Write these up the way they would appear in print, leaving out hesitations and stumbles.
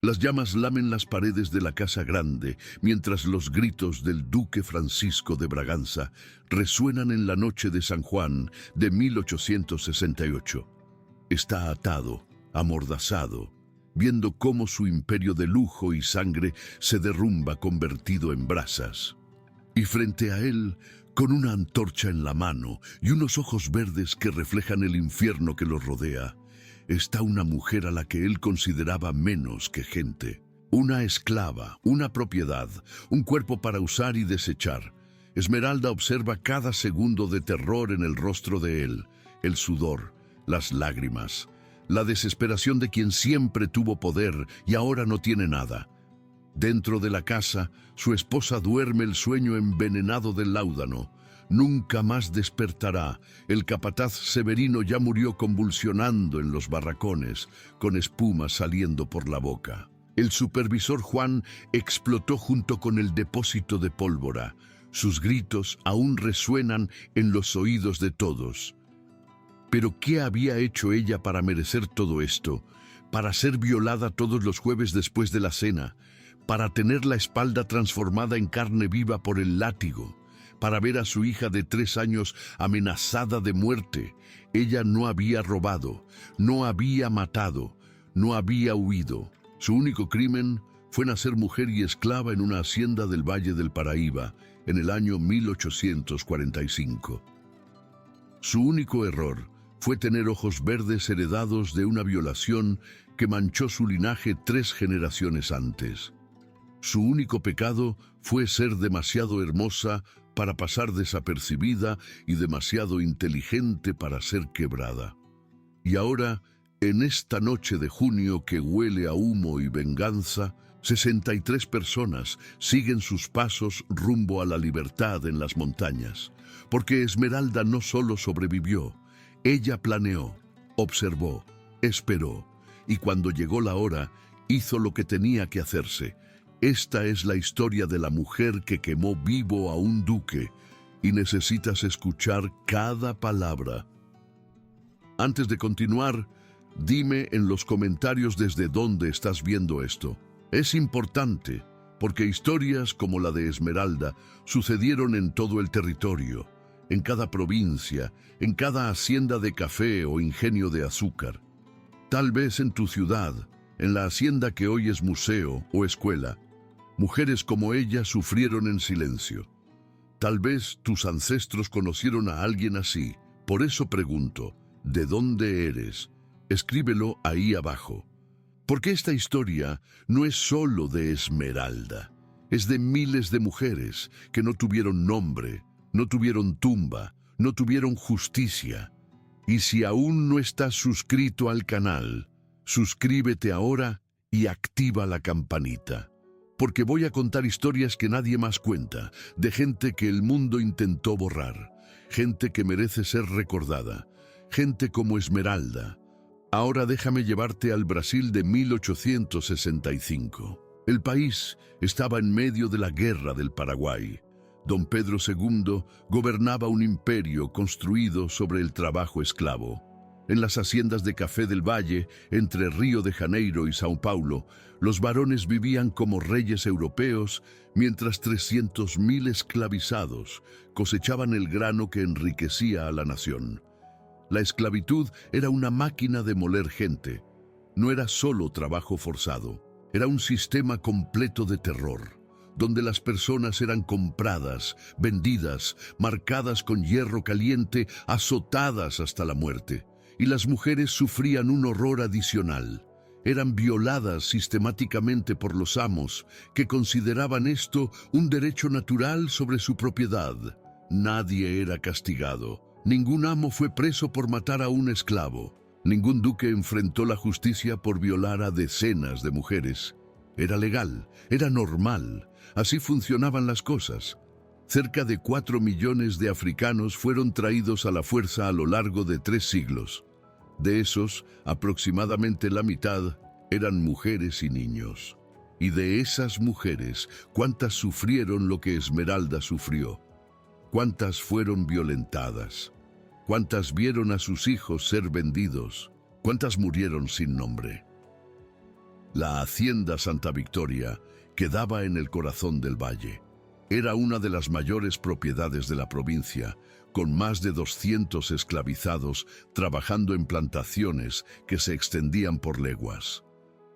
Las llamas lamen las paredes de la Casa Grande, mientras los gritos del duque Francisco de Braganza resuenan en la noche de San Juan de 1868. Está atado, amordazado, viendo cómo su imperio de lujo y sangre se derrumba convertido en brasas. Y frente a él, con una antorcha en la mano y unos ojos verdes que reflejan el infierno que los rodea, está una mujer a la que él consideraba menos que gente. Una esclava, una propiedad, un cuerpo para usar y desechar. Esmeralda observa cada segundo de terror en el rostro de él, el sudor, las lágrimas, la desesperación de quien siempre tuvo poder y ahora no tiene nada. Dentro de la casa, su esposa duerme el sueño envenenado del láudano. Nunca más despertará. El capataz Severino ya murió convulsionando en los barracones, con espuma saliendo por la boca. El supervisor Juan explotó junto con el depósito de pólvora. Sus gritos aún resuenan en los oídos de todos. ¿Pero qué había hecho ella para merecer todo esto? Para ser violada todos los jueves después de la cena, para tener la espalda transformada en carne viva por el látigo, para ver a su hija de 3 años amenazada de muerte. Ella no había robado, no había matado, no había huido. Su único crimen fue nacer mujer y esclava en una hacienda del Valle del Paraíba en el año 1845. Su único error fue tener ojos verdes heredados de una violación que manchó su linaje 3 generaciones antes. Su único pecado fue ser demasiado hermosa para pasar desapercibida y demasiado inteligente para ser quebrada. Y ahora, en esta noche de junio que huele a humo y venganza, 63 personas siguen sus pasos rumbo a la libertad en las montañas, porque Esmeralda no solo sobrevivió, ella planeó, observó, esperó, y cuando llegó la hora, hizo lo que tenía que hacerse. Esta es la historia de la mujer que quemó vivo a un duque, y necesitas escuchar cada palabra. Antes de continuar, dime en los comentarios desde dónde estás viendo esto. Es importante, porque historias como la de Esmeralda sucedieron en todo el territorio, en cada provincia, en cada hacienda de café o ingenio de azúcar. Tal vez en tu ciudad, en la hacienda que hoy es museo o escuela, mujeres como ella sufrieron en silencio. Tal vez tus ancestros conocieron a alguien así. Por eso pregunto, ¿de dónde eres? Escríbelo ahí abajo. Porque esta historia no es solo de Esmeralda. Es de miles de mujeres que no tuvieron nombre, no tuvieron tumba, no tuvieron justicia. Y si aún no estás suscrito al canal, suscríbete ahora y activa la campanita. Porque voy a contar historias que nadie más cuenta, de gente que el mundo intentó borrar, gente que merece ser recordada, gente como Esmeralda. Ahora déjame llevarte al Brasil de 1865. El país estaba en medio de la Guerra del Paraguay. Don Pedro II gobernaba un imperio construido sobre el trabajo esclavo. En las haciendas de café del Valle, entre Río de Janeiro y Sao Paulo, los varones vivían como reyes europeos, mientras 300.000 esclavizados cosechaban el grano que enriquecía a la nación. La esclavitud era una máquina de moler gente. No era solo trabajo forzado, era un sistema completo de terror, donde las personas eran compradas, vendidas, marcadas con hierro caliente, azotadas hasta la muerte. Y las mujeres sufrían un horror adicional. Eran violadas sistemáticamente por los amos, que consideraban esto un derecho natural sobre su propiedad. Nadie era castigado. Ningún amo fue preso por matar a un esclavo. Ningún duque enfrentó la justicia por violar a decenas de mujeres. Era legal, era normal. Así funcionaban las cosas. Cerca de 4 millones de africanos fueron traídos a la fuerza a lo largo de 3 siglos. De esos, aproximadamente la mitad eran mujeres y niños. Y de esas mujeres, ¿cuántas sufrieron lo que Esmeralda sufrió? ¿Cuántas fueron violentadas? ¿Cuántas vieron a sus hijos ser vendidos? ¿Cuántas murieron sin nombre? La hacienda Santa Victoria quedaba en el corazón del valle. Era una de las mayores propiedades de la provincia, con más de 200 esclavizados trabajando en plantaciones que se extendían por leguas.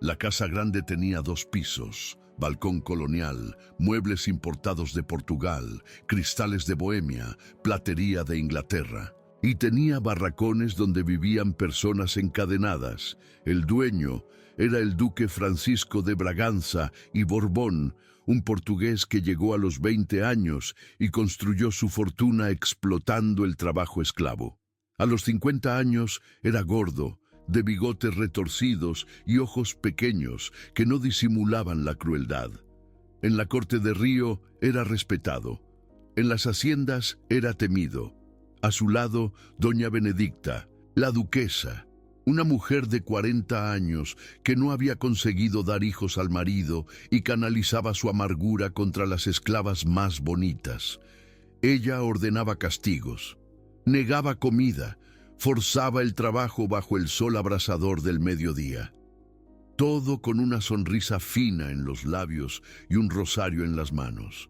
La casa grande tenía 2 pisos, balcón colonial, muebles importados de Portugal, cristales de Bohemia, platería de Inglaterra. Y tenía barracones donde vivían personas encadenadas. El dueño era el duque Francisco de Braganza y Borbón, un portugués que llegó a los 20 años y construyó su fortuna explotando el trabajo esclavo. A los 50 años era gordo, de bigotes retorcidos y ojos pequeños que no disimulaban la crueldad. En la corte de Río era respetado. En las haciendas era temido. A su lado, doña Benedicta, la duquesa, una mujer de 40 años que no había conseguido dar hijos al marido y canalizaba su amargura contra las esclavas más bonitas. Ella ordenaba castigos, negaba comida, forzaba el trabajo bajo el sol abrasador del mediodía. Todo con una sonrisa fina en los labios y un rosario en las manos.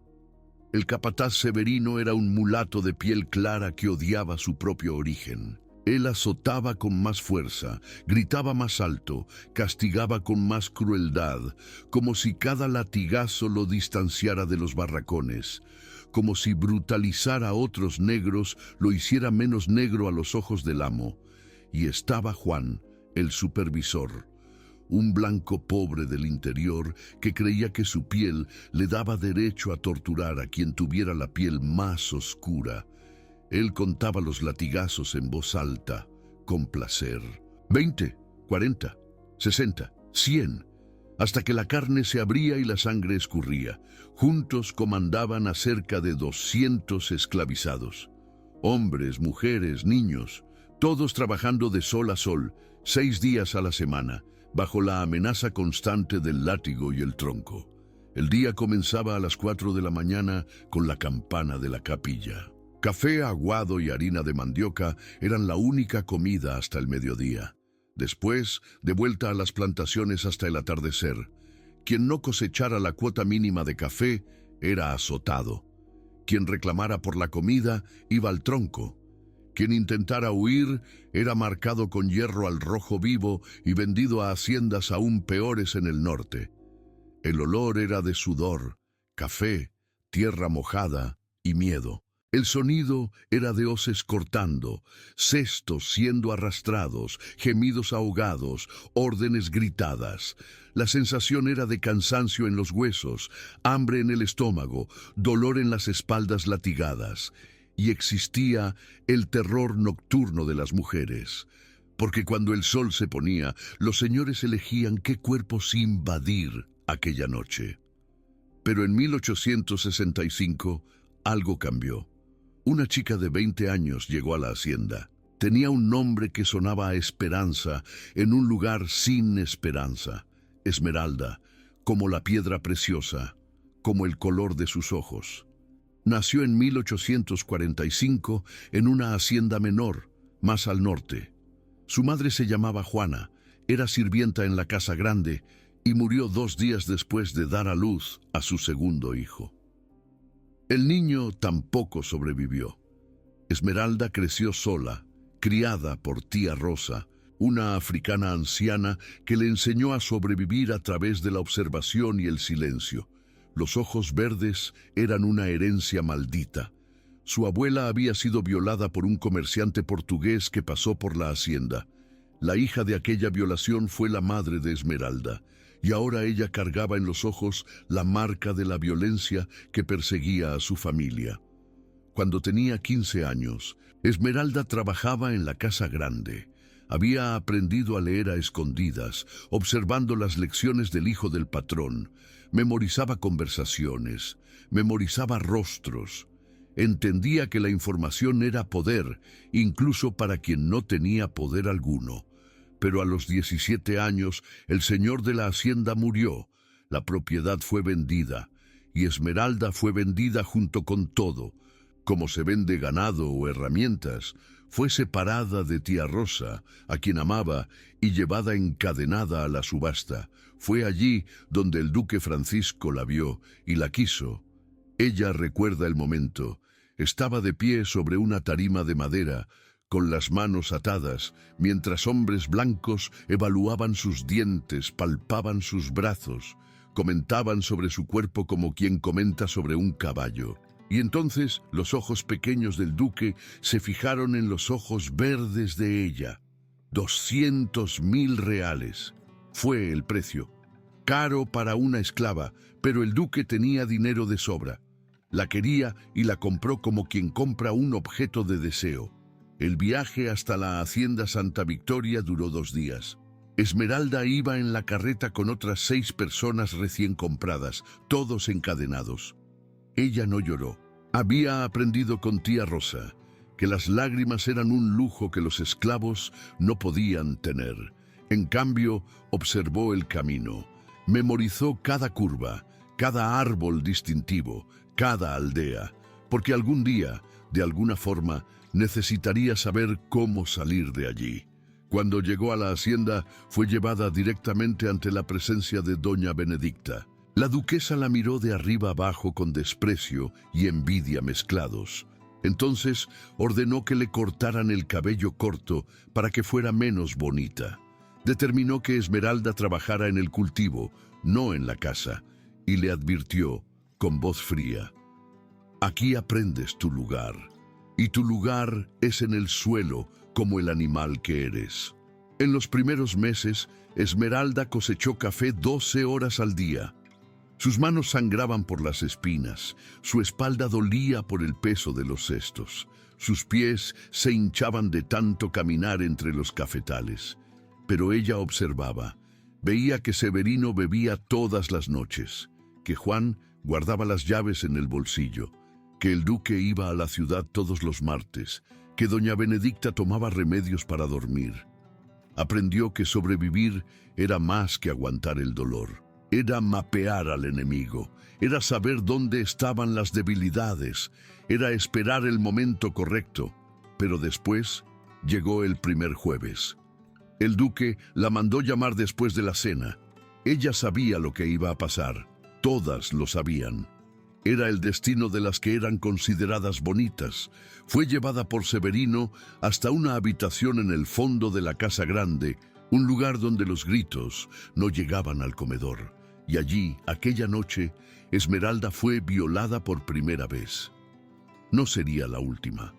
El capataz Severino era un mulato de piel clara que odiaba su propio origen. Él azotaba con más fuerza, gritaba más alto, castigaba con más crueldad, como si cada latigazo lo distanciara de los barracones, como si brutalizar a otros negros lo hiciera menos negro a los ojos del amo. Y estaba Juan, el supervisor, un blanco pobre del interior que creía que su piel le daba derecho a torturar a quien tuviera la piel más oscura. Él contaba los latigazos en voz alta, con placer. 20, 40, 60, 100, hasta que la carne se abría y la sangre escurría. Juntos comandaban a cerca de 200 esclavizados. Hombres, mujeres, niños, todos trabajando de sol a sol, 6 días a la semana, bajo la amenaza constante del látigo y el tronco. El día comenzaba a las 4 de la mañana con la campana de la capilla. Café aguado y harina de mandioca eran la única comida hasta el mediodía. Después, de vuelta a las plantaciones hasta el atardecer. Quien no cosechara la cuota mínima de café era azotado. Quien reclamara por la comida iba al tronco. Quien intentara huir era marcado con hierro al rojo vivo y vendido a haciendas aún peores en el norte. El olor era de sudor, café, tierra mojada y miedo. El sonido era de hoces cortando, cestos siendo arrastrados, gemidos ahogados, órdenes gritadas. La sensación era de cansancio en los huesos, hambre en el estómago, dolor en las espaldas latigadas. Y existía el terror nocturno de las mujeres, porque cuando el sol se ponía, los señores elegían qué cuerpos invadir aquella noche. Pero en 1865 algo cambió. Una chica de 20 años llegó a la hacienda. Tenía un nombre que sonaba a esperanza en un lugar sin esperanza. Esmeralda, como la piedra preciosa, como el color de sus ojos. Nació en 1845 en una hacienda menor, más al norte. Su madre se llamaba Juana, era sirvienta en la casa grande y murió 2 días después de dar a luz a su segundo hijo. El niño tampoco sobrevivió. Esmeralda creció sola, criada por tía Rosa, una africana anciana que le enseñó a sobrevivir a través de la observación y el silencio. Los ojos verdes eran una herencia maldita. Su abuela había sido violada por un comerciante portugués que pasó por la hacienda. La hija de aquella violación fue la madre de Esmeralda, y ahora ella cargaba en los ojos la marca de la violencia que perseguía a su familia. Cuando tenía 15 años, Esmeralda trabajaba en la casa grande. Había aprendido a leer a escondidas, observando las lecciones del hijo del patrón. Memorizaba conversaciones, memorizaba rostros. Entendía que la información era poder, incluso para quien no tenía poder alguno. Pero a los 17 años, el señor de la hacienda murió, la propiedad fue vendida, y Esmeralda fue vendida junto con todo. como se vende ganado o herramientas, fue separada de tía Rosa, a quien amaba, y llevada encadenada a la subasta. Fue allí donde el duque Francisco la vio y la quiso. Ella recuerda el momento. Estaba de pie sobre una tarima de madera, con las manos atadas, mientras hombres blancos evaluaban sus dientes, palpaban sus brazos, comentaban sobre su cuerpo como quien comenta sobre un caballo. Y entonces los ojos pequeños del duque se fijaron en los ojos verdes de ella. 200.000 reales. Fue el precio. Caro para una esclava, pero el duque tenía dinero de sobra. La quería y la compró como quien compra un objeto de deseo. El viaje hasta la hacienda Santa Victoria duró 2 días. Esmeralda iba en la carreta con otras 6 personas recién compradas, todos encadenados. Ella no lloró. Había aprendido con tía Rosa que las lágrimas eran un lujo que los esclavos no podían tener. En cambio, observó el camino. Memorizó cada curva, cada árbol distintivo, cada aldea, porque algún día, de alguna forma, necesitaría saber cómo salir de allí. Cuando llegó a la hacienda, fue llevada directamente ante la presencia de doña Benedicta. La duquesa la miró de arriba abajo con desprecio y envidia mezclados. Entonces ordenó que le cortaran el cabello corto para que fuera menos bonita. Determinó que Esmeralda trabajara en el cultivo, no en la casa, y le advirtió, con voz fría: «Aquí aprendes tu lugar, y tu lugar es en el suelo como el animal que eres». En los primeros meses, Esmeralda cosechó café 12 horas al día. Sus manos sangraban por las espinas, su espalda dolía por el peso de los cestos, sus pies se hinchaban de tanto caminar entre los cafetales. Pero ella observaba, veía que Severino bebía todas las noches, que Juan guardaba las llaves en el bolsillo, que el duque iba a la ciudad todos los martes, que doña Benedicta tomaba remedios para dormir. Aprendió que sobrevivir era más que aguantar el dolor. Era mapear al enemigo, era saber dónde estaban las debilidades, era esperar el momento correcto. Pero después llegó el primer jueves. El duque la mandó llamar después de la cena. Ella sabía lo que iba a pasar, todas lo sabían. Era el destino de las que eran consideradas bonitas. Fue llevada por Severino hasta una habitación en el fondo de la casa grande, un lugar donde los gritos no llegaban al comedor. Y allí, aquella noche, Esmeralda fue violada por primera vez. No sería la última.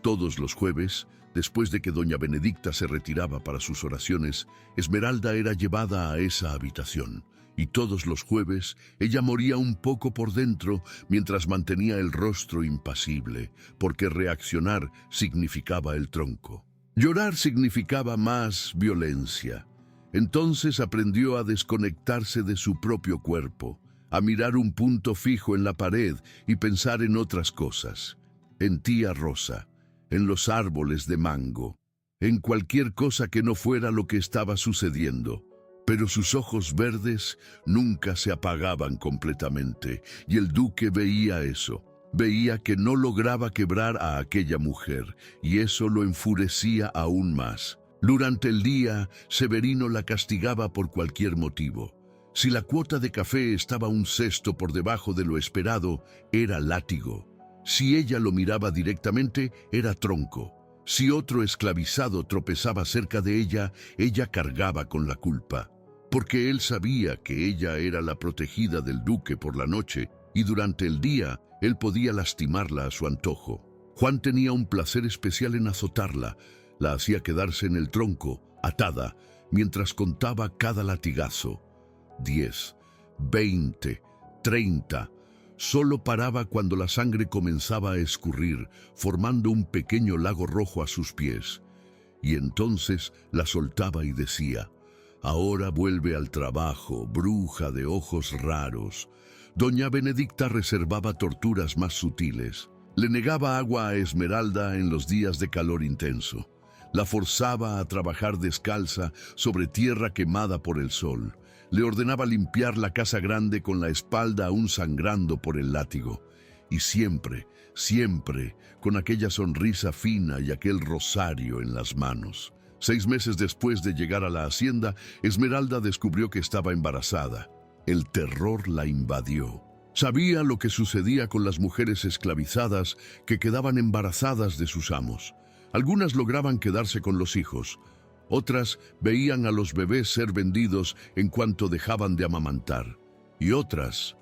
Todos los jueves, después de que doña Benedicta se retiraba para sus oraciones, Esmeralda era llevada a esa habitación. Y todos los jueves, ella moría un poco por dentro mientras mantenía el rostro impasible, porque reaccionar significaba el tronco. Llorar significaba más violencia. Entonces aprendió a desconectarse de su propio cuerpo, a mirar un punto fijo en la pared y pensar en otras cosas, en tía Rosa, en los árboles de mango, en cualquier cosa que no fuera lo que estaba sucediendo. Pero sus ojos verdes nunca se apagaban completamente, y el duque veía eso. Veía que no lograba quebrar a aquella mujer, y eso lo enfurecía aún más. Durante el día, Severino la castigaba por cualquier motivo. Si la cuota de café estaba un cesto por debajo de lo esperado, era látigo. Si ella lo miraba directamente, era tronco. Si otro esclavizado tropezaba cerca de ella cargaba con la culpa. Porque él sabía que ella era la protegida del duque por la noche, y durante el día él podía lastimarla a su antojo. Juan tenía un placer especial en azotarla. La hacía quedarse en el tronco, atada, mientras contaba cada latigazo. 10, 20, 30. Solo paraba cuando la sangre comenzaba a escurrir, formando un pequeño lago rojo a sus pies. Y entonces la soltaba y decía: «Ahora vuelve al trabajo, bruja de ojos raros». Doña Benedicta reservaba torturas más sutiles. Le negaba agua a Esmeralda en los días de calor intenso. La forzaba a trabajar descalza sobre tierra quemada por el sol. Le ordenaba limpiar la casa grande con la espalda aún sangrando por el látigo. y siempre, siempre, con aquella sonrisa fina y aquel rosario en las manos. 6 meses después de llegar a la hacienda, Esmeralda descubrió que estaba embarazada. El terror la invadió. Sabía lo que sucedía con las mujeres esclavizadas que quedaban embarazadas de sus amos. Algunas lograban quedarse con los hijos. Otras veían a los bebés ser vendidos en cuanto dejaban de amamantar. Y otras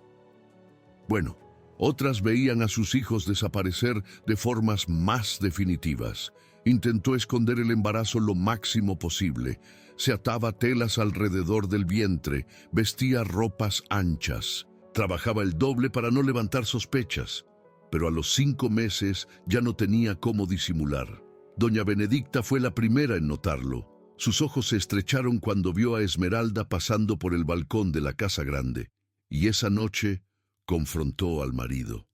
veían a sus hijos desaparecer de formas más definitivas. Intentó esconder el embarazo lo máximo posible. Se ataba telas alrededor del vientre, vestía ropas anchas. Trabajaba el doble para no levantar sospechas. Pero a los 5 meses ya no tenía cómo disimular. Doña Benedicta fue la primera en notarlo. Sus ojos se estrecharon cuando vio a Esmeralda pasando por el balcón de la casa grande. Y esa noche confrontó al marido.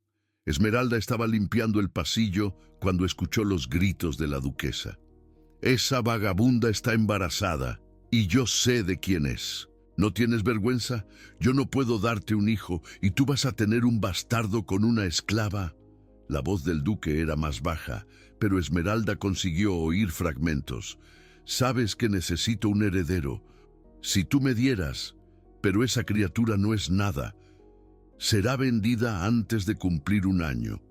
Esmeralda estaba limpiando el pasillo cuando escuchó los gritos de la duquesa. «Esa vagabunda está embarazada, y yo sé de quién es. ¿No tienes vergüenza? Yo no puedo darte un hijo, y tú vas a tener un bastardo con una esclava». La voz del duque era más baja, pero Esmeralda consiguió oír fragmentos. «Sabes que necesito un heredero. Si tú me dieras, pero esa criatura no es nada. Será vendida antes de cumplir 1 año».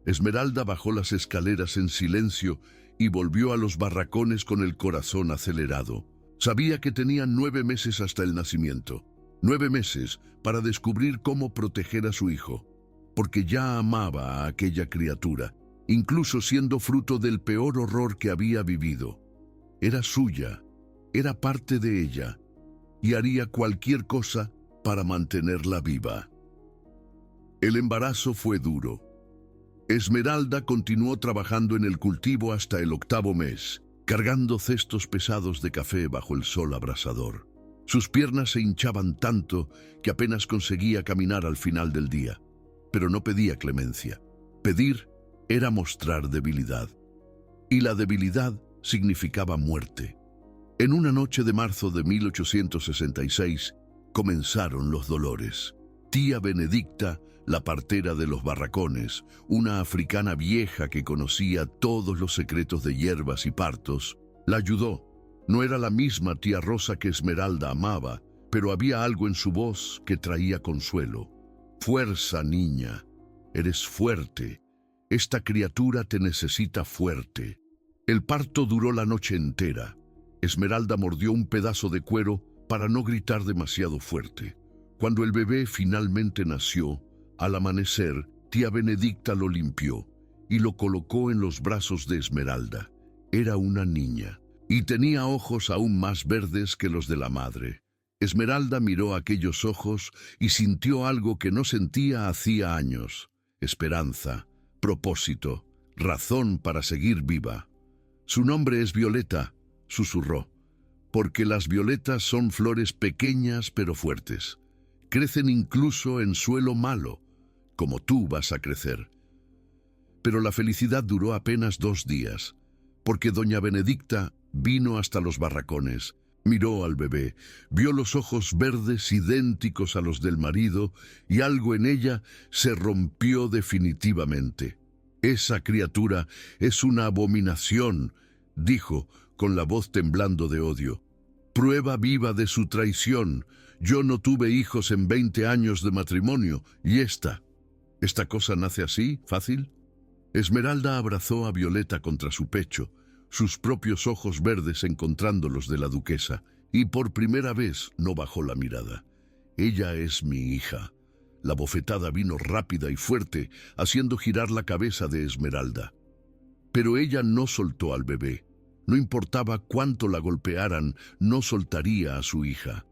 Esmeralda bajó las escaleras en silencio y volvió a los barracones con el corazón acelerado. Sabía que tenía 9 meses hasta el nacimiento. 9 meses para descubrir cómo proteger a su hijo, porque ya amaba a aquella criatura, incluso siendo fruto del peor horror que había vivido. Era suya, era parte de ella, y haría cualquier cosa para mantenerla viva. El embarazo fue duro. Esmeralda continuó trabajando en el cultivo hasta el 8º mes, cargando cestos pesados de café bajo el sol abrasador. Sus piernas se hinchaban tanto que apenas conseguía caminar al final del día. Pero no pedía clemencia. Pedir era mostrar debilidad. Y la debilidad significaba muerte. En una noche de marzo de 1866 comenzaron los dolores. Tía Benedicta, la partera de los barracones, una africana vieja que conocía todos los secretos de hierbas y partos, la ayudó. No era la misma tía Rosa que Esmeralda amaba, pero había algo en su voz que traía consuelo. «Fuerza, niña. Eres fuerte. Esta criatura te necesita fuerte». El parto duró la noche entera. Esmeralda mordió un pedazo de cuero para no gritar demasiado fuerte. Cuando el bebé finalmente nació, al amanecer, tía Benedicta lo limpió y lo colocó en los brazos de Esmeralda. Era una niña y tenía ojos aún más verdes que los de la madre. Esmeralda miró aquellos ojos y sintió algo que no sentía hacía años: esperanza, propósito, razón para seguir viva. «Su nombre es Violeta», susurró, «porque las violetas son flores pequeñas pero fuertes. Crecen incluso en suelo malo, como tú vas a crecer». Pero la felicidad duró apenas 2 días, porque doña Benedicta vino hasta los barracones, miró al bebé, vio los ojos verdes idénticos a los del marido y algo en ella se rompió definitivamente. «Esa criatura es una abominación», dijo con la voz temblando de odio. «Prueba viva de su traición. Yo no tuve hijos en 20 años de matrimonio, y esta cosa nace así, fácil». Esmeralda abrazó a Violeta contra su pecho, sus propios ojos verdes encontrando los de la duquesa, y por primera vez no bajó la mirada. «Ella es mi hija». La bofetada vino rápida y fuerte, haciendo girar la cabeza de Esmeralda. Pero ella no soltó al bebé. No importaba cuánto la golpearan, no soltaría a su hija.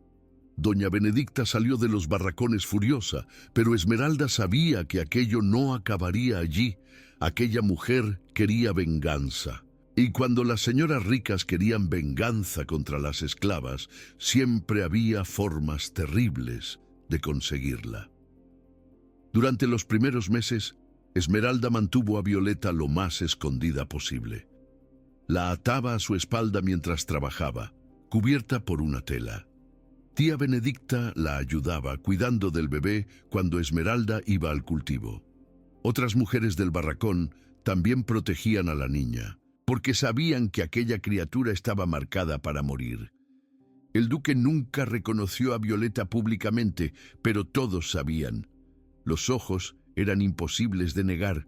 Doña Benedicta salió de los barracones furiosa, pero Esmeralda sabía que aquello no acabaría allí. Aquella mujer quería venganza. Y cuando las señoras ricas querían venganza contra las esclavas, siempre había formas terribles de conseguirla. Durante los primeros meses, Esmeralda mantuvo a Violeta lo más escondida posible. La ataba a su espalda mientras trabajaba, cubierta por una tela. Tía Benedicta la ayudaba cuidando del bebé cuando Esmeralda iba al cultivo. Otras mujeres del barracón también protegían a la niña, porque sabían que aquella criatura estaba marcada para morir. El duque nunca reconoció a Violeta públicamente, pero todos sabían. Los ojos eran imposibles de negar,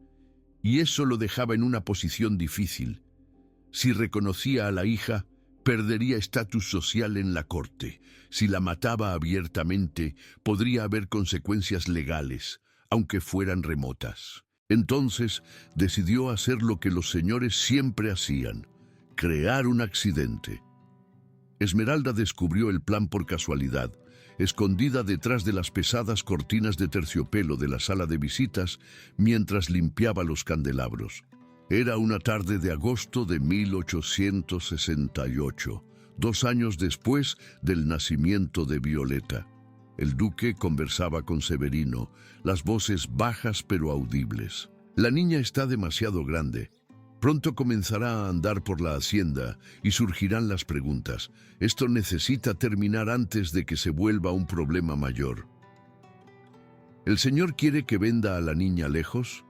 y eso lo dejaba en una posición difícil. Si reconocía a la hija, perdería estatus social en la corte. Si la mataba abiertamente, podría haber consecuencias legales, aunque fueran remotas. Entonces decidió hacer lo que los señores siempre hacían: crear un accidente. Esmeralda descubrió el plan por casualidad, escondida detrás de las pesadas cortinas de terciopelo de la sala de visitas mientras limpiaba los candelabros. Era una tarde de agosto de 1868, 2 años después del nacimiento de Violeta. El duque conversaba con Severino, las voces bajas pero audibles. La niña está demasiado grande. Pronto comenzará a andar por la hacienda y surgirán las preguntas. Esto necesita terminar antes de que se vuelva un problema mayor. ¿El señor quiere que venda a la niña lejos?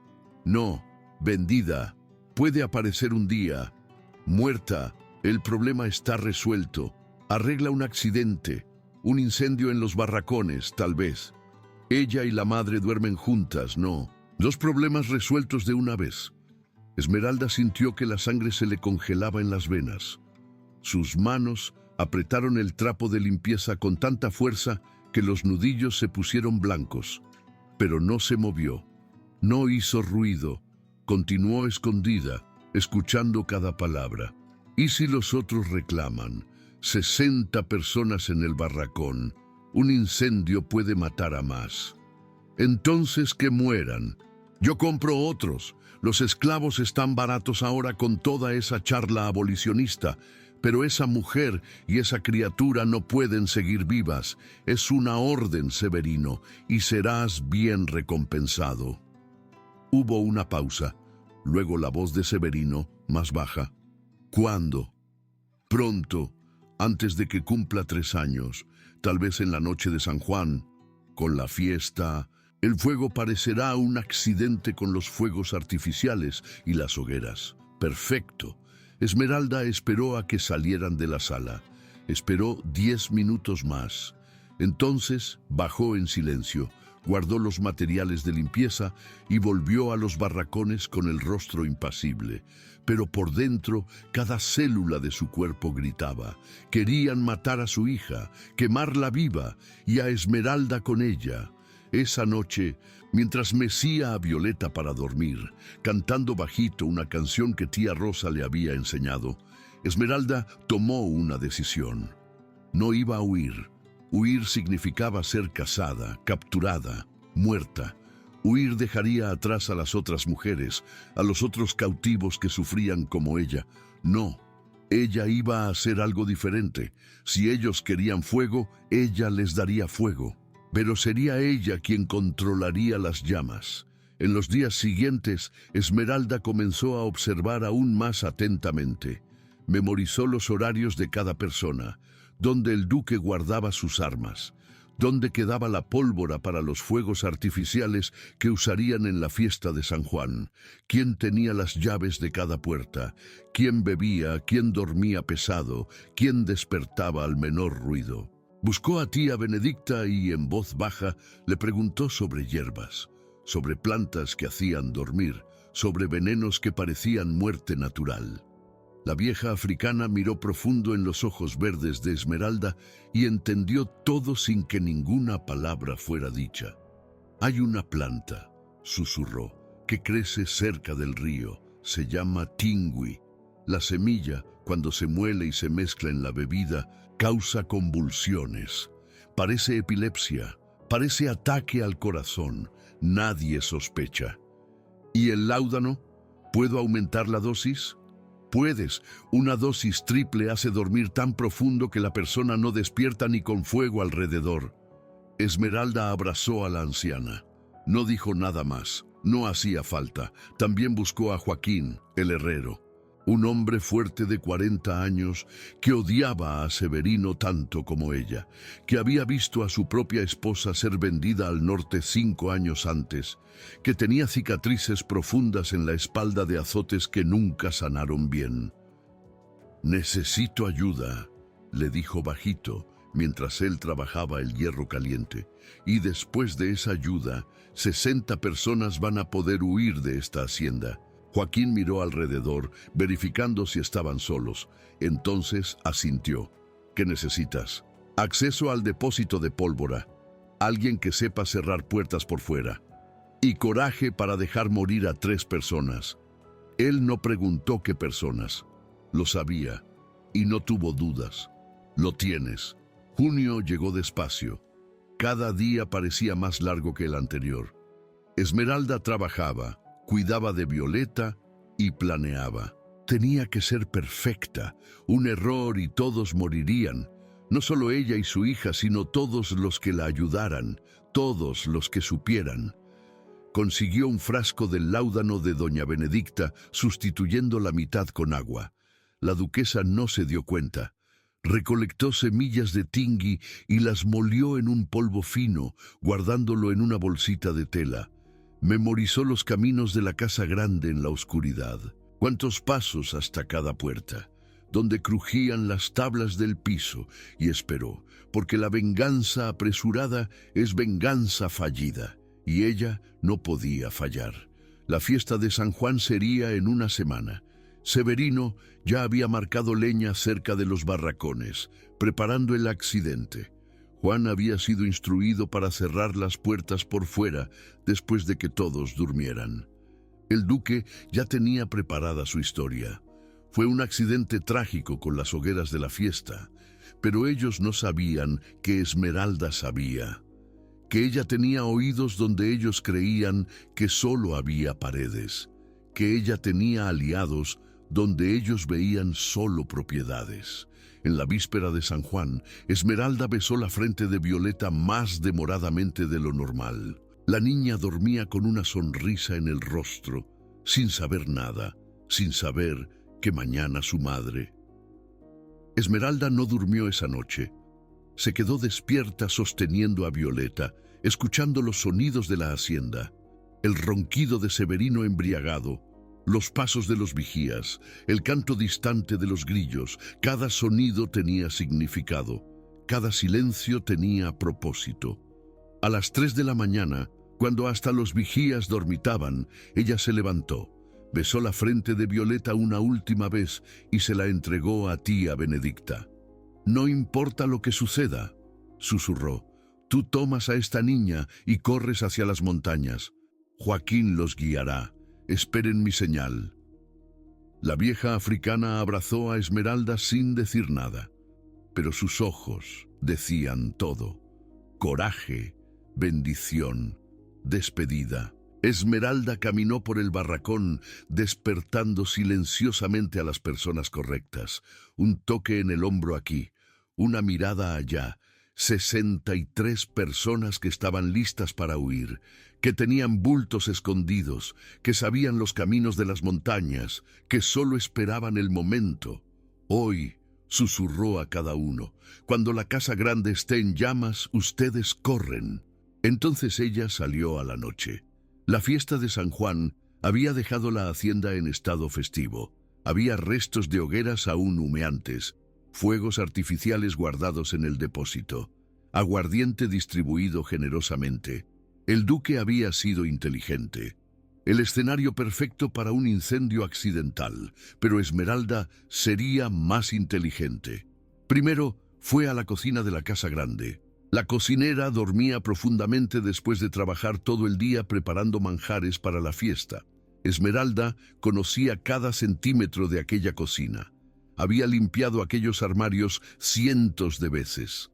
No, vendida. Puede aparecer un día. Muerta. El problema está resuelto. Arregla un accidente. Un incendio en los barracones, tal vez. Ella y la madre duermen juntas, no. 2 problemas resueltos de una vez. Esmeralda sintió que la sangre se le congelaba en las venas. Sus manos apretaron el trapo de limpieza con tanta fuerza que los nudillos se pusieron blancos. Pero no se movió. No hizo ruido. Continuó escondida, escuchando cada palabra. ¿Y si los otros reclaman? 60 personas en el barracón. Un incendio puede matar a más. Entonces que mueran. Yo compro otros. Los esclavos están baratos ahora con toda esa charla abolicionista, pero esa mujer y esa criatura no pueden seguir vivas. Es una orden, Severino, y serás bien recompensado. Hubo una pausa, luego la voz de Severino, más baja. ¿Cuándo? Pronto, antes de que cumpla 3 años, tal vez en la noche de San Juan, con la fiesta. El fuego parecerá un accidente con los fuegos artificiales y las hogueras. Perfecto. Esmeralda esperó a que salieran de la sala. Esperó 10 minutos más. Entonces bajó en silencio, guardó los materiales de limpieza y volvió a los barracones con el rostro impasible. Pero por dentro, cada célula de su cuerpo gritaba. Querían matar a su hija, quemarla viva y a Esmeralda con ella. Esa noche, mientras mecía a Violeta para dormir, cantando bajito una canción que tía Rosa le había enseñado, Esmeralda tomó una decisión. No iba a huir. Huir significaba ser cazada, capturada, muerta. Huir dejaría atrás a las otras mujeres, a los otros cautivos que sufrían como ella. No, ella iba a hacer algo diferente. Si ellos querían fuego, ella les daría fuego. Pero sería ella quien controlaría las llamas. En los días siguientes, Esmeralda comenzó a observar aún más atentamente. Memorizó los horarios de cada persona, dónde el duque guardaba sus armas, dónde quedaba la pólvora para los fuegos artificiales que usarían en la fiesta de San Juan, quién tenía las llaves de cada puerta, quién bebía, quién dormía pesado, quién despertaba al menor ruido. Buscó a tía Benedicta y en voz baja le preguntó sobre hierbas, sobre plantas que hacían dormir, sobre venenos que parecían muerte natural. La vieja africana miró profundo en los ojos verdes de Esmeralda y entendió todo sin que ninguna palabra fuera dicha. Hay una planta, susurró, que crece cerca del río. Se llama tingui. La semilla, cuando se muele y se mezcla en la bebida, causa convulsiones. Parece epilepsia, parece ataque al corazón. Nadie sospecha. ¿Y el láudano? ¿Puedo aumentar la dosis? Puedes. Una dosis triple hace dormir tan profundo que la persona no despierta ni con fuego alrededor. Esmeralda abrazó a la anciana. No dijo nada más. No hacía falta. También buscó a Joaquín, el herrero. un hombre fuerte de 40 años que odiaba a Severino tanto como ella, que había visto a su propia esposa ser vendida al norte 5 años antes, que tenía cicatrices profundas en la espalda de azotes que nunca sanaron bien. «Necesito ayuda», le dijo bajito, mientras él trabajaba el hierro caliente, «y después de esa ayuda, 60 personas van a poder huir de esta hacienda». Joaquín miró alrededor, verificando si estaban solos. Entonces asintió. «¿Qué necesitas?» «Acceso al depósito de pólvora, alguien que sepa cerrar puertas por fuera, y coraje para dejar morir a 3 personas». Él no preguntó qué personas. Lo sabía, y no tuvo dudas. «Lo tienes». Junio llegó despacio. Cada día parecía más largo que el anterior. Esmeralda trabajaba, cuidaba de Violeta y planeaba. Tenía que ser perfecta. Un error y todos morirían. No solo ella y su hija, sino todos los que la ayudaran, todos los que supieran. Consiguió un frasco del láudano de doña Benedicta, sustituyendo la mitad con agua. La duquesa no se dio cuenta. Recolectó semillas de tingui y las molió en un polvo fino, guardándolo en una bolsita de tela. Memorizó los caminos de la casa grande en la oscuridad. Cuántos pasos hasta cada puerta, donde crujían las tablas del piso, y esperó, porque la venganza apresurada es venganza fallida, y ella no podía fallar. La fiesta de San Juan sería en una semana. Severino ya había marcado leña cerca de los barracones, preparando el accidente. Juan había sido instruido para cerrar las puertas por fuera después de que todos durmieran. El duque ya tenía preparada su historia. Fue un accidente trágico con las hogueras de la fiesta, pero ellos no sabían que Esmeralda sabía, que ella tenía oídos donde ellos creían que solo había paredes, que ella tenía aliados donde ellos veían solo propiedades. En la víspera de San Juan, Esmeralda besó la frente de Violeta más demoradamente de lo normal. La niña dormía con una sonrisa en el rostro, sin saber nada, sin saber que mañana su madre. Esmeralda no durmió esa noche. Se quedó despierta sosteniendo a Violeta, escuchando los sonidos de la hacienda, el ronquido de Severino embriagado, los pasos de los vigías, el canto distante de los grillos. Cada sonido tenía significado, cada silencio tenía propósito. A las 3 de la mañana, cuando hasta los vigías dormitaban, ella se levantó, besó la frente de Violeta una última vez y se la entregó a tía Benedicta. «No importa lo que suceda», susurró, «tú tomas a esta niña y corres hacia las montañas. Joaquín los guiará. Esperen mi señal». La vieja africana abrazó a Esmeralda sin decir nada, pero sus ojos decían todo. Coraje, bendición, despedida. Esmeralda caminó por el barracón, despertando silenciosamente a las personas correctas. Un toque en el hombro aquí, una mirada allá. 63 personas que estaban listas para huir, que tenían bultos escondidos, que sabían los caminos de las montañas, que solo esperaban el momento. «Hoy», susurró a cada uno, «cuando la casa grande esté en llamas, ustedes corren». Entonces ella salió a la noche. La fiesta de San Juan había dejado la hacienda en estado festivo. Había restos de hogueras aún humeantes, fuegos artificiales guardados en el depósito, aguardiente distribuido generosamente. El duque había sido inteligente. El escenario perfecto para un incendio accidental, pero Esmeralda sería más inteligente. Primero fue a la cocina de la casa grande. La cocinera dormía profundamente después de trabajar todo el día preparando manjares para la fiesta. Esmeralda conocía cada centímetro de aquella cocina. Había limpiado aquellos armarios cientos de veces.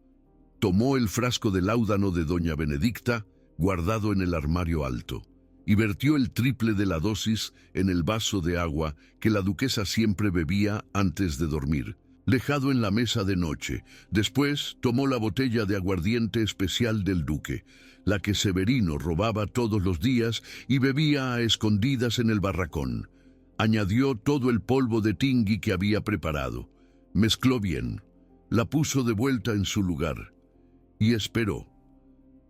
Tomó el frasco de láudano de doña Benedicta, guardado en el armario alto, y vertió el triple de la dosis en el vaso de agua que la duquesa siempre bebía antes de dormir, dejado en la mesa de noche. Después tomó la botella de aguardiente especial del duque, la que Severino robaba todos los días y bebía a escondidas en el barracón. Añadió todo el polvo de tingui que había preparado. Mezcló bien. La puso de vuelta en su lugar. Y esperó.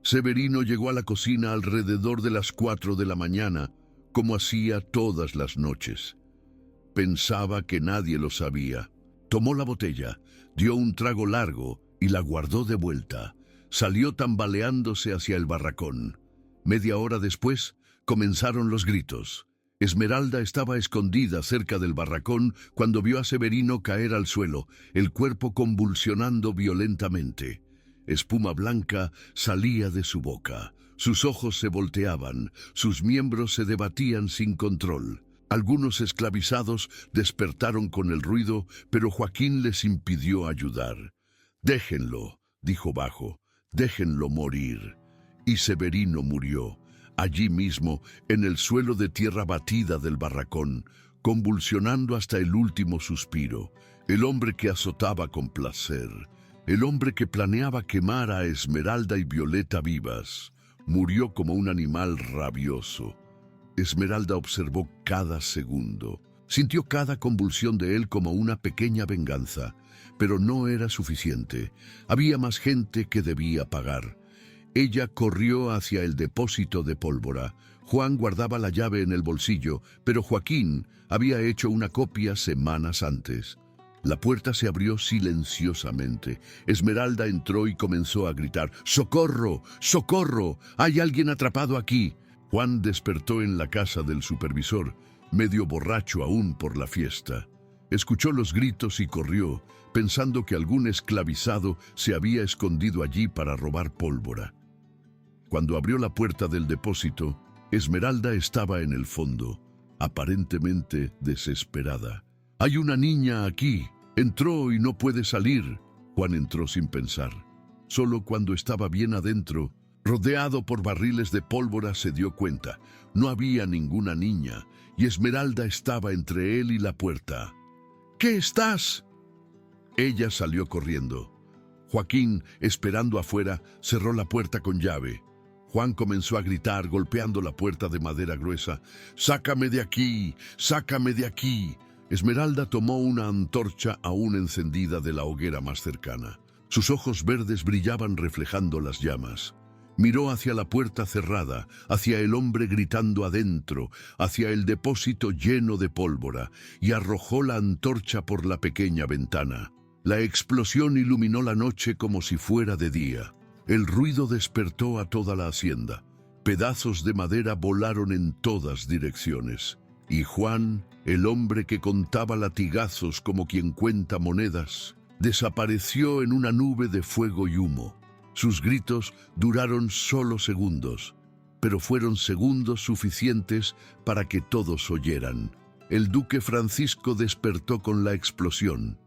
Severino llegó a la cocina alrededor de las 4 de la mañana, como hacía todas las noches. Pensaba que nadie lo sabía. Tomó la botella, dio un trago largo y la guardó de vuelta. Salió tambaleándose hacia el barracón. Media hora después, comenzaron los gritos. Esmeralda estaba escondida cerca del barracón cuando vio a Severino caer al suelo, el cuerpo convulsionando violentamente. Espuma blanca salía de su boca. Sus ojos se volteaban, sus miembros se debatían sin control. Algunos esclavizados despertaron con el ruido, pero Joaquín les impidió ayudar. «Déjenlo», dijo bajo, «déjenlo morir». Y Severino murió, allí mismo, en el suelo de tierra batida del barracón, convulsionando hasta el último suspiro. El hombre que azotaba con placer, el hombre que planeaba quemar a Esmeralda y Violeta vivas, murió como un animal rabioso. Esmeralda observó cada segundo. Sintió cada convulsión de él como una pequeña venganza, pero no era suficiente. Había más gente que debía pagar. Ella corrió hacia el depósito de pólvora. Juan guardaba la llave en el bolsillo, pero Joaquín había hecho una copia semanas antes. La puerta se abrió silenciosamente. Esmeralda entró y comenzó a gritar: «¡Socorro! ¡Socorro! ¡Hay alguien atrapado aquí!». Juan despertó en la casa del supervisor, medio borracho aún por la fiesta. Escuchó los gritos y corrió, pensando que algún esclavizado se había escondido allí para robar pólvora. Cuando abrió la puerta del depósito, Esmeralda estaba en el fondo, aparentemente desesperada. «Hay una niña aquí. Entró y no puede salir». Juan entró sin pensar. Solo cuando estaba bien adentro, rodeado por barriles de pólvora, se dio cuenta. No había ninguna niña, y Esmeralda estaba entre él y la puerta. «¿Qué estás?». Ella salió corriendo. Joaquín, esperando afuera, cerró la puerta con llave. Juan comenzó a gritar, golpeando la puerta de madera gruesa: «¡Sácame de aquí! ¡Sácame de aquí!». Esmeralda tomó una antorcha aún encendida de la hoguera más cercana. Sus ojos verdes brillaban reflejando las llamas. Miró hacia la puerta cerrada, hacia el hombre gritando adentro, hacia el depósito lleno de pólvora, y arrojó la antorcha por la pequeña ventana. La explosión iluminó la noche como si fuera de día. El ruido despertó a toda la hacienda. Pedazos de madera volaron en todas direcciones. Y Juan, el hombre que contaba latigazos como quien cuenta monedas, desapareció en una nube de fuego y humo. Sus gritos duraron solo segundos, pero fueron segundos suficientes para que todos oyeran. El duque Francisco despertó con la explosión.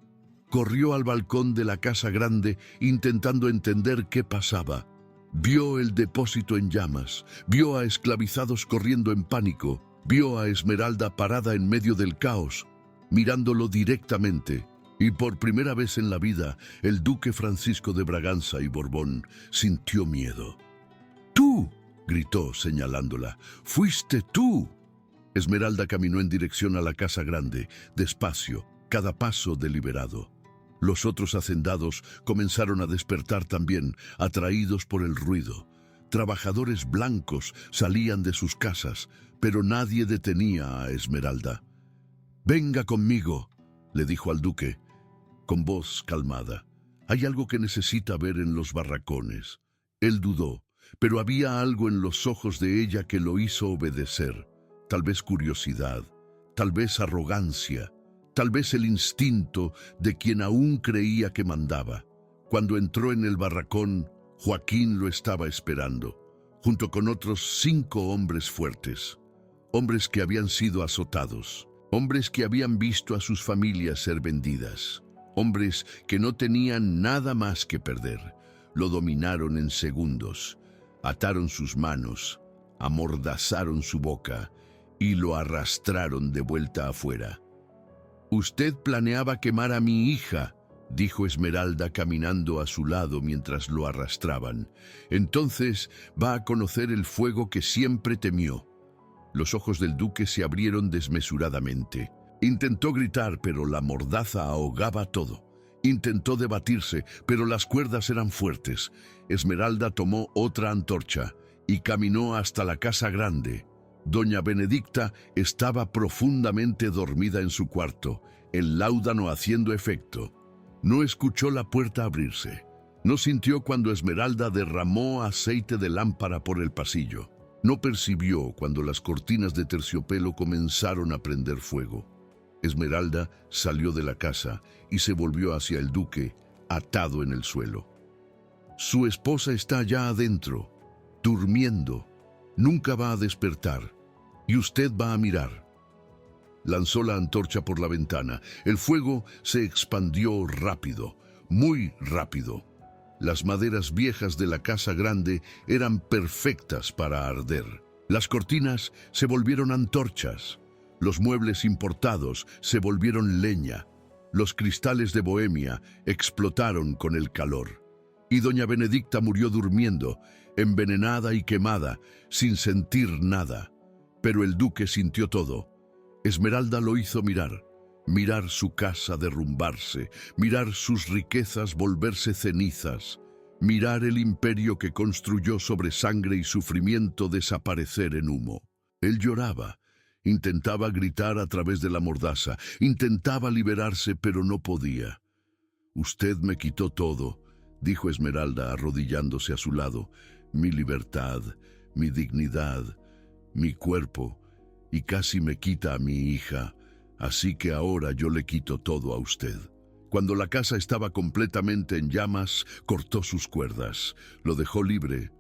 Corrió al balcón de la casa grande intentando entender qué pasaba. Vio el depósito en llamas, vio a esclavizados corriendo en pánico, vio a Esmeralda parada en medio del caos, mirándolo directamente. Y por primera vez en la vida, el duque Francisco de Braganza y Borbón sintió miedo. «¡Tú!», gritó señalándola. «¡Fuiste tú!». Esmeralda caminó en dirección a la casa grande, despacio, cada paso deliberado. Los otros hacendados comenzaron a despertar también, atraídos por el ruido. Trabajadores blancos salían de sus casas, pero nadie detenía a Esmeralda. «Venga conmigo», le dijo al duque, con voz calmada. «Hay algo que necesita ver en los barracones». Él dudó, pero había algo en los ojos de ella que lo hizo obedecer. Tal vez curiosidad, tal vez arrogancia, tal vez el instinto de quien aún creía que mandaba. Cuando entró en el barracón, Joaquín lo estaba esperando, junto con otros 5 hombres fuertes, hombres que habían sido azotados, hombres que habían visto a sus familias ser vendidas, hombres que no tenían nada más que perder. Lo dominaron en segundos, ataron sus manos, amordazaron su boca y lo arrastraron de vuelta afuera. «Usted planeaba quemar a mi hija», dijo Esmeralda caminando a su lado mientras lo arrastraban. «Entonces va a conocer el fuego que siempre temió». Los ojos del duque se abrieron desmesuradamente. Intentó gritar, pero la mordaza ahogaba todo. Intentó debatirse, pero las cuerdas eran fuertes. Esmeralda tomó otra antorcha y caminó hasta la casa grande. Doña Benedicta estaba profundamente dormida en su cuarto, el láudano haciendo efecto. No escuchó la puerta abrirse. No sintió cuando Esmeralda derramó aceite de lámpara por el pasillo. No percibió cuando las cortinas de terciopelo comenzaron a prender fuego. Esmeralda salió de la casa y se volvió hacia el duque, atado en el suelo. Su esposa está allá adentro, durmiendo. Nunca va a despertar, y usted va a mirar. Lanzó la antorcha por la ventana. El fuego se expandió rápido, muy rápido. Las maderas viejas de la casa grande eran perfectas para arder. Las cortinas se volvieron antorchas. Los muebles importados se volvieron leña. Los cristales de Bohemia explotaron con el calor. Y doña Benedicta murió durmiendo, envenenada y quemada, sin sentir nada. Pero el duque sintió todo. Esmeralda lo hizo mirar. Mirar su casa derrumbarse, mirar sus riquezas volverse cenizas, mirar el imperio que construyó sobre sangre y sufrimiento desaparecer en humo. Él lloraba, intentaba gritar a través de la mordaza, intentaba liberarse, pero no podía. «Usted me quitó todo», dijo Esmeralda arrodillándose a su lado, «mi libertad, mi dignidad, mi cuerpo, y casi me quita a mi hija». Así que ahora yo le quito todo a usted. Cuando la casa estaba completamente en llamas, cortó sus cuerdas, lo dejó libre,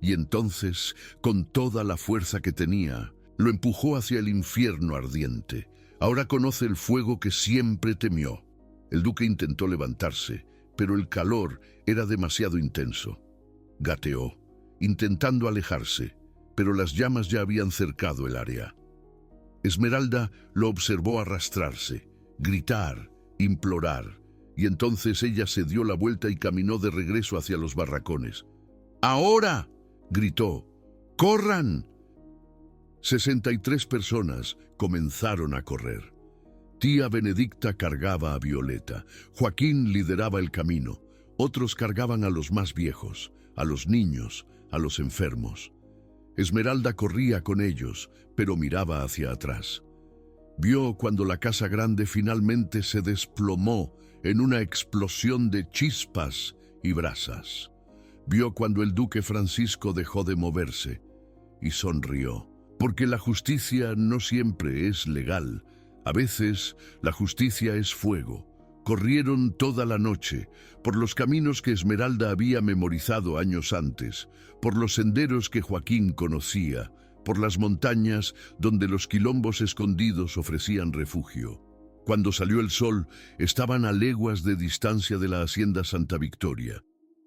y entonces, con toda la fuerza que tenía, lo empujó hacia el infierno ardiente. Ahora conoce el fuego que siempre temió. El duque intentó levantarse, pero el calor era demasiado intenso. Gateó, intentando alejarse, pero las llamas ya habían cercado el área. Esmeralda lo observó arrastrarse, gritar, implorar, y entonces ella se dio la vuelta y caminó de regreso hacia los barracones. «¡Ahora!», gritó. «¡Corran!». 63 personas comenzaron a correr. Tía Benedicta cargaba a Violeta, Joaquín lideraba el camino, otros cargaban a los más viejos, a los niños, a los enfermos. Esmeralda corría con ellos, pero miraba hacia atrás. Vio cuando la casa grande finalmente se desplomó en una explosión de chispas y brasas. Vio cuando el duque Francisco dejó de moverse y sonrió, porque la justicia no siempre es legal. A veces la justicia es fuego. Corrieron toda la noche, por los caminos que Esmeralda había memorizado años antes, por los senderos que Joaquín conocía, por las montañas donde los quilombos escondidos ofrecían refugio. Cuando salió el sol, estaban a leguas de distancia de la hacienda Santa Victoria,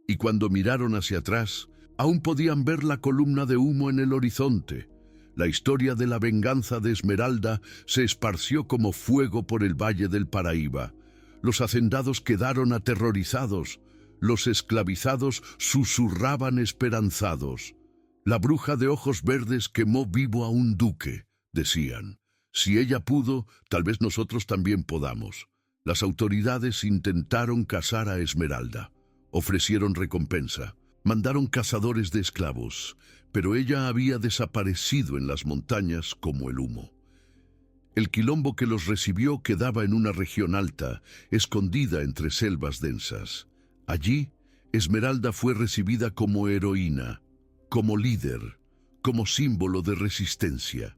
y cuando miraron hacia atrás, aún podían ver la columna de humo en el horizonte. La historia de la venganza de Esmeralda se esparció como fuego por el valle del Paraíba. Los hacendados quedaron aterrorizados, los esclavizados susurraban esperanzados. La bruja de ojos verdes quemó vivo a un duque, decían. Si ella pudo, tal vez nosotros también podamos. Las autoridades intentaron cazar a Esmeralda. Ofrecieron recompensa. Mandaron cazadores de esclavos, pero ella había desaparecido en las montañas como el humo. El quilombo que los recibió quedaba en una región alta, escondida entre selvas densas. Allí, Esmeralda fue recibida como heroína, como líder, como símbolo de resistencia.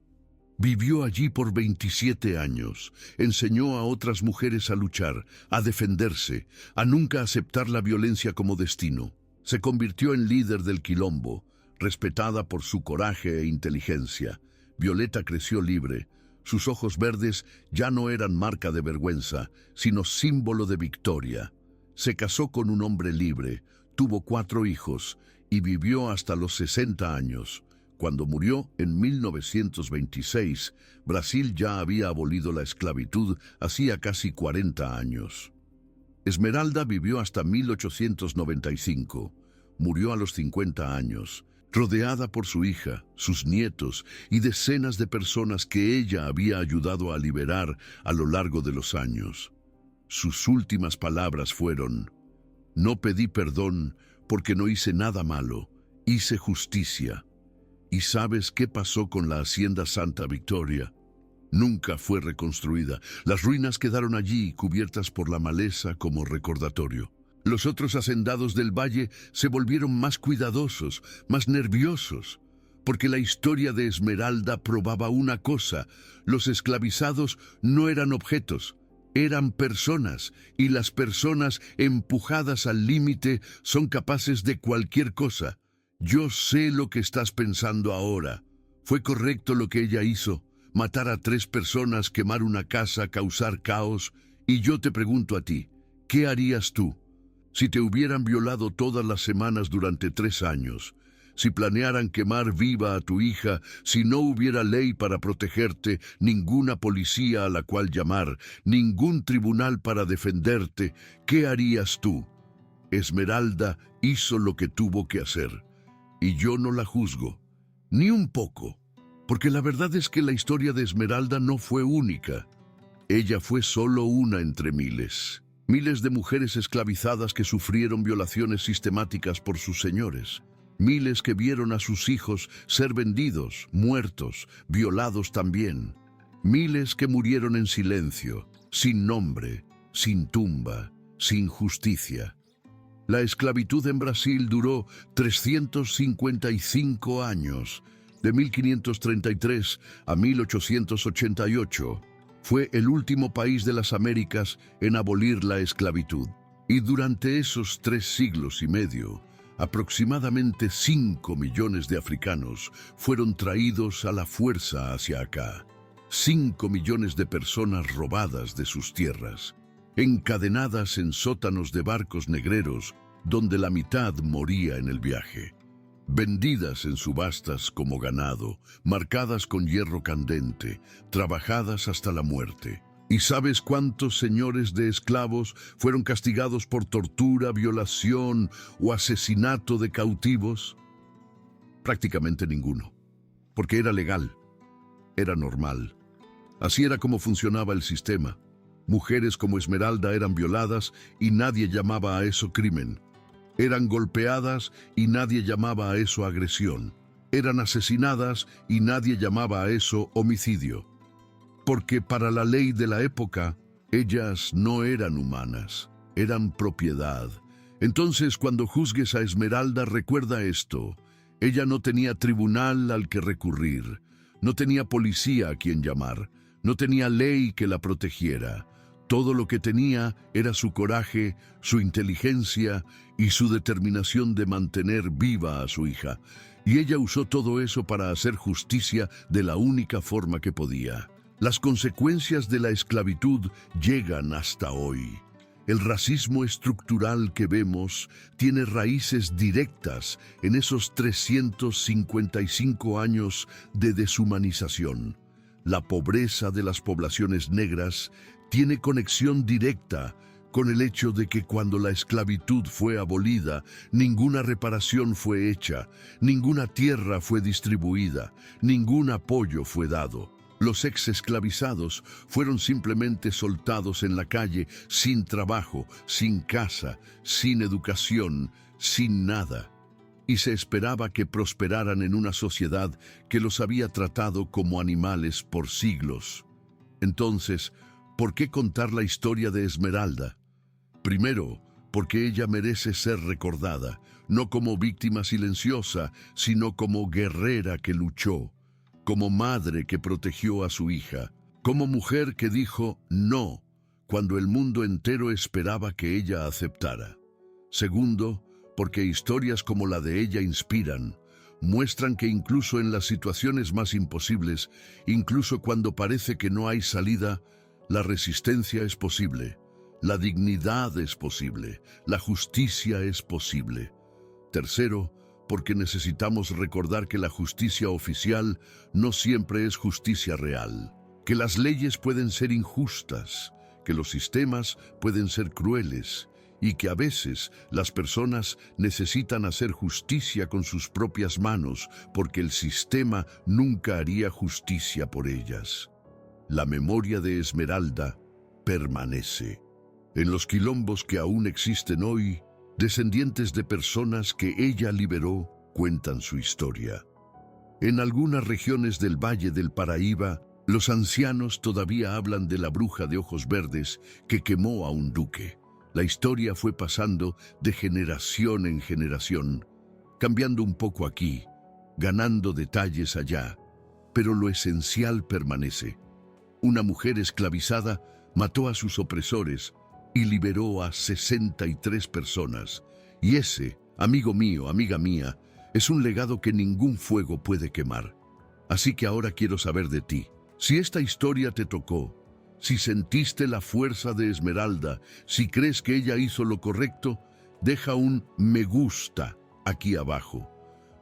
Vivió allí por 27 años, enseñó a otras mujeres a luchar, a defenderse, a nunca aceptar la violencia como destino. Se convirtió en líder del quilombo, respetada por su coraje e inteligencia. Violeta creció libre. Sus ojos verdes ya no eran marca de vergüenza, sino símbolo de victoria. Se casó con un hombre libre, tuvo 4 hijos y vivió hasta los 60 años. Cuando murió en 1926, Brasil ya había abolido la esclavitud hacía casi 40 años. Esmeralda vivió hasta 1895. Murió a los 50 años. rodeada por su hija, sus nietos y decenas de personas que ella había ayudado a liberar a lo largo de los años. Sus últimas palabras fueron: «No pedí perdón porque no hice nada malo, hice justicia». ¿Y sabes qué pasó con la hacienda Santa Victoria? Nunca fue reconstruida. Las ruinas quedaron allí, cubiertas por la maleza como recordatorio. Los otros hacendados del valle se volvieron más cuidadosos, más nerviosos, porque la historia de Esmeralda probaba una cosa: los esclavizados no eran objetos, eran personas, y las personas empujadas al límite son capaces de cualquier cosa. Yo sé lo que estás pensando ahora. Fue correcto lo que ella hizo: matar a 3 personas, quemar una casa, causar caos. Y yo te pregunto a ti, ¿qué harías tú? Si te hubieran violado todas las semanas durante 3 años, si planearan quemar viva a tu hija, si no hubiera ley para protegerte, ninguna policía a la cual llamar, ningún tribunal para defenderte, ¿qué harías tú? Esmeralda hizo lo que tuvo que hacer, y yo no la juzgo, ni un poco, porque la verdad es que la historia de Esmeralda no fue única. Ella fue solo una entre miles. Miles de mujeres esclavizadas que sufrieron violaciones sistemáticas por sus señores. Miles que vieron a sus hijos ser vendidos, muertos, violados también. Miles que murieron en silencio, sin nombre, sin tumba, sin justicia. La esclavitud en Brasil duró 355 años, de 1533 a 1888. Fue el último país de las Américas en abolir la esclavitud. Y durante esos 3 siglos y medio, aproximadamente 5 millones de africanos fueron traídos a la fuerza hacia acá. 5 millones de personas robadas de sus tierras, encadenadas en sótanos de barcos negreros, donde la mitad moría en el viaje. Vendidas en subastas como ganado, marcadas con hierro candente, trabajadas hasta la muerte. ¿Y sabes cuántos señores de esclavos fueron castigados por tortura, violación o asesinato de cautivos? Prácticamente ninguno, porque era legal, era normal. Así era como funcionaba el sistema. Mujeres como Esmeralda eran violadas y nadie llamaba a eso crimen. Eran golpeadas y nadie llamaba a eso agresión. Eran asesinadas y nadie llamaba a eso homicidio. Porque para la ley de la época, ellas no eran humanas, eran propiedad. Entonces, cuando juzgues a Esmeralda, recuerda esto: ella no tenía tribunal al que recurrir, no tenía policía a quien llamar, no tenía ley que la protegiera. Todo lo que tenía era su coraje, su inteligencia y su determinación de mantener viva a su hija. Y ella usó todo eso para hacer justicia de la única forma que podía. Las consecuencias de la esclavitud llegan hasta hoy. El racismo estructural que vemos tiene raíces directas en esos 355 años de deshumanización. La pobreza de las poblaciones negras tiene conexión directa con el hecho de que cuando la esclavitud fue abolida, ninguna reparación fue hecha, ninguna tierra fue distribuida, ningún apoyo fue dado. Los ex-esclavizados fueron simplemente soltados en la calle, sin trabajo, sin casa, sin educación, sin nada. Y se esperaba que prosperaran en una sociedad que los había tratado como animales por siglos. Entonces, ¿por qué contar la historia de Esmeralda? Primero, porque ella merece ser recordada, no como víctima silenciosa, sino como guerrera que luchó, como madre que protegió a su hija, como mujer que dijo no cuando el mundo entero esperaba que ella aceptara. Segundo, porque historias como la de ella inspiran, muestran que incluso en las situaciones más imposibles, incluso cuando parece que no hay salida, la resistencia es posible, la dignidad es posible, la justicia es posible. Tercero, porque necesitamos recordar que la justicia oficial no siempre es justicia real, que las leyes pueden ser injustas, que los sistemas pueden ser crueles y que a veces las personas necesitan hacer justicia con sus propias manos porque el sistema nunca haría justicia por ellas. La memoria de Esmeralda permanece. En los quilombos que aún existen hoy, descendientes de personas que ella liberó cuentan su historia. En algunas regiones del Valle del Paraíba, los ancianos todavía hablan de la bruja de ojos verdes que quemó a un duque. La historia fue pasando de generación en generación, cambiando un poco aquí, ganando detalles allá, pero lo esencial permanece. Una mujer esclavizada mató a sus opresores y liberó a 63 personas. Y ese, amigo mío, amiga mía, es un legado que ningún fuego puede quemar. Así que ahora quiero saber de ti. Si esta historia te tocó, si sentiste la fuerza de Esmeralda, si crees que ella hizo lo correcto, deja un me gusta aquí abajo.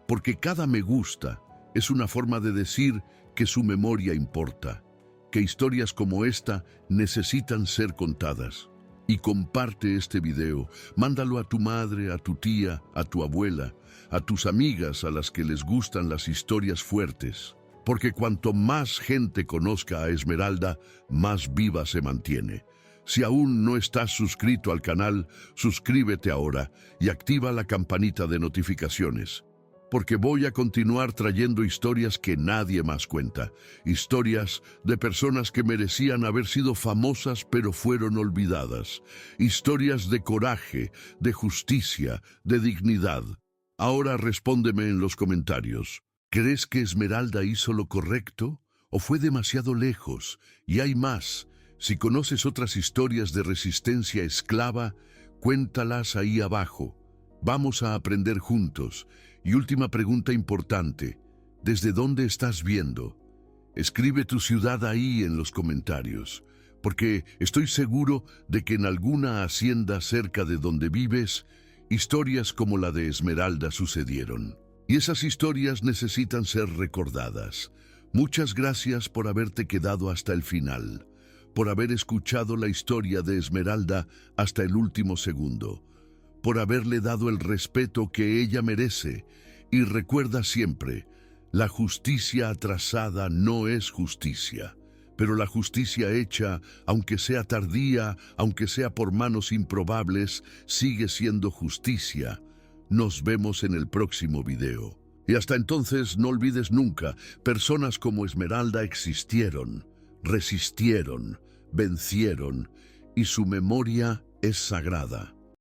Porque cada me gusta es una forma de decir que su memoria importa, que historias como esta necesitan ser contadas. Y comparte este video, mándalo a tu madre, a tu tía, a tu abuela, a tus amigas a las que les gustan las historias fuertes. Porque cuanto más gente conozca a Esmeralda, más viva se mantiene. Si aún no estás suscrito al canal, suscríbete ahora y activa la campanita de notificaciones. Porque voy a continuar trayendo historias que nadie más cuenta. Historias de personas que merecían haber sido famosas pero fueron olvidadas. Historias de coraje, de justicia, de dignidad. Ahora respóndeme en los comentarios. ¿Crees que Esmeralda hizo lo correcto o fue demasiado lejos? Y hay más. Si conoces otras historias de resistencia esclava, cuéntalas ahí abajo. Vamos a aprender juntos. Y última pregunta importante, ¿desde dónde estás viendo? Escribe tu ciudad ahí en los comentarios, porque estoy seguro de que en alguna hacienda cerca de donde vives, historias como la de Esmeralda sucedieron. Y esas historias necesitan ser recordadas. Muchas gracias por haberte quedado hasta el final, por haber escuchado la historia de Esmeralda hasta el último segundo, por haberle dado el respeto que ella merece. Y recuerda siempre, la justicia atrasada no es justicia, pero la justicia hecha, aunque sea tardía, aunque sea por manos improbables, sigue siendo justicia. Nos vemos en el próximo video. Y hasta entonces no olvides nunca, personas como Esmeralda existieron, resistieron, vencieron, y su memoria es sagrada.